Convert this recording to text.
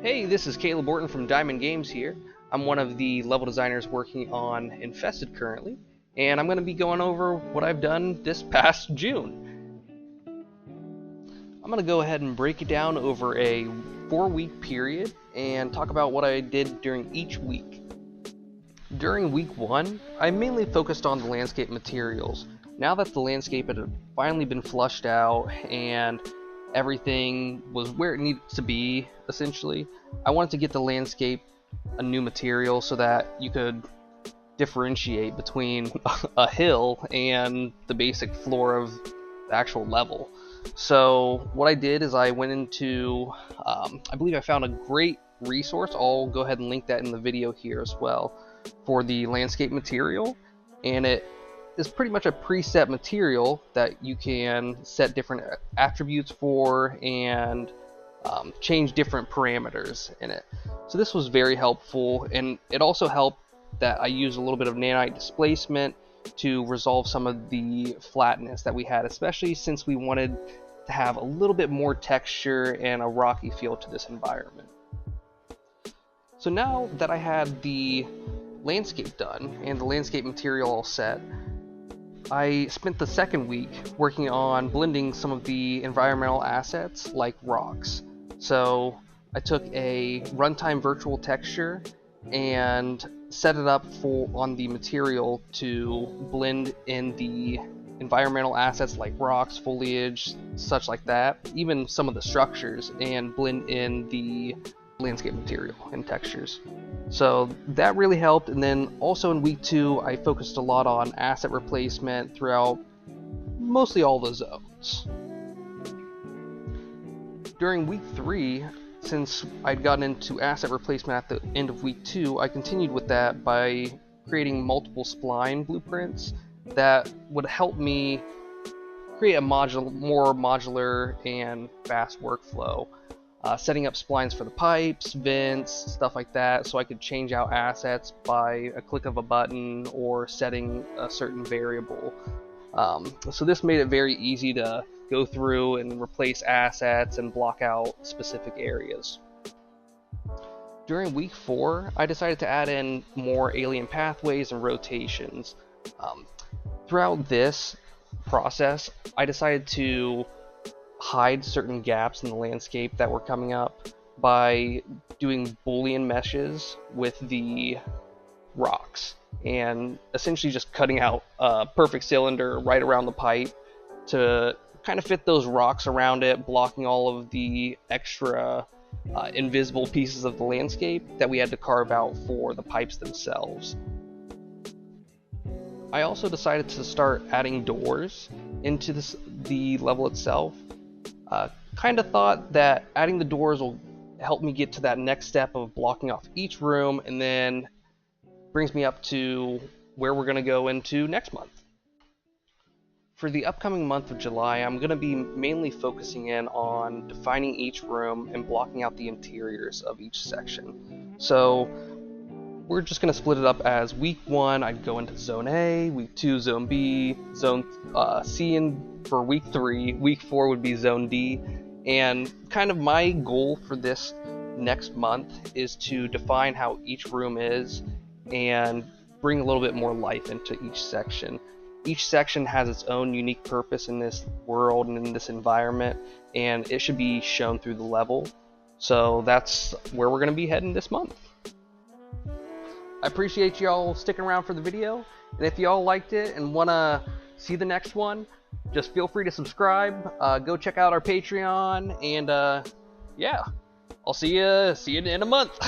Hey, this is Caleb Orton from Diamond Games here. I'm one of the level designers working on Infested currently, and I'm going to be going over what I've done this past June. I'm going to go ahead and break it down over a 4-week period and talk about what I did during each week. During week 1, I mainly focused on the landscape materials. Now that the landscape had finally been flushed out and everything was where it needed to be, essentially, I wanted to get the landscape a new material so that you could differentiate between a hill and the basic floor of the actual level. So what I did is I went into, I believe I found a great resource. I'll go ahead and link that in the video here as well, for the landscape material, and it is pretty much a preset material that you can set different attributes for and change different parameters in it. So this was very helpful, and it also helped that I used a little bit of nanite displacement to resolve some of the flatness that we had, especially since we wanted to have a little bit more texture and a rocky feel to this environment. So now that I had the landscape done and the landscape material all set, I spent the second week working on blending some of the environmental assets like rocks. So I took a runtime virtual texture and set it up on the material to blend in the environmental assets like rocks, foliage, such like that, even some of the structures, and blend in the landscape material and textures. So that really helped. And then also in week 2, I focused a lot on asset replacement throughout mostly all the zones. During week 3, since I'd gotten into asset replacement at the end of week 2, I continued with that by creating multiple spline blueprints that would help me create a more modular and fast workflow. Setting up splines for the pipes, vents, stuff like that, so I could change out assets by a click of a button or setting a certain variable. So this made it very easy to go through and replace assets and block out specific areas. During week 4, I decided to add in more alien pathways and rotations. Throughout this process, I decided to hide certain gaps in the landscape that were coming up by doing Boolean meshes with the rocks and essentially just cutting out a perfect cylinder right around the pipe to kind of fit those rocks around it, blocking all of the extra invisible pieces of the landscape that we had to carve out for the pipes themselves. I also decided to start adding doors into the level itself. Kind of thought that adding the doors will help me get to that next step of blocking off each room, and then brings me up to where we're going to go into next month. For the upcoming month of July, I'm going to be mainly focusing in on defining each room and blocking out the interiors of each section. So we're just going to split it up as week 1, I'd go into Zone A, week 2, Zone B, Zone C, and for week 3, week 4 would be Zone D. And kind of my goal for this next month is to define how each room is and bring a little bit more life into each section. Each section has its own unique purpose in this world and in this environment, and it should be shown through the level. So that's where we're going to be heading this month. I appreciate y'all sticking around for the video, and if y'all liked it and want to see the next one, just feel free to subscribe, go check out our Patreon, and yeah, I'll see you in a month.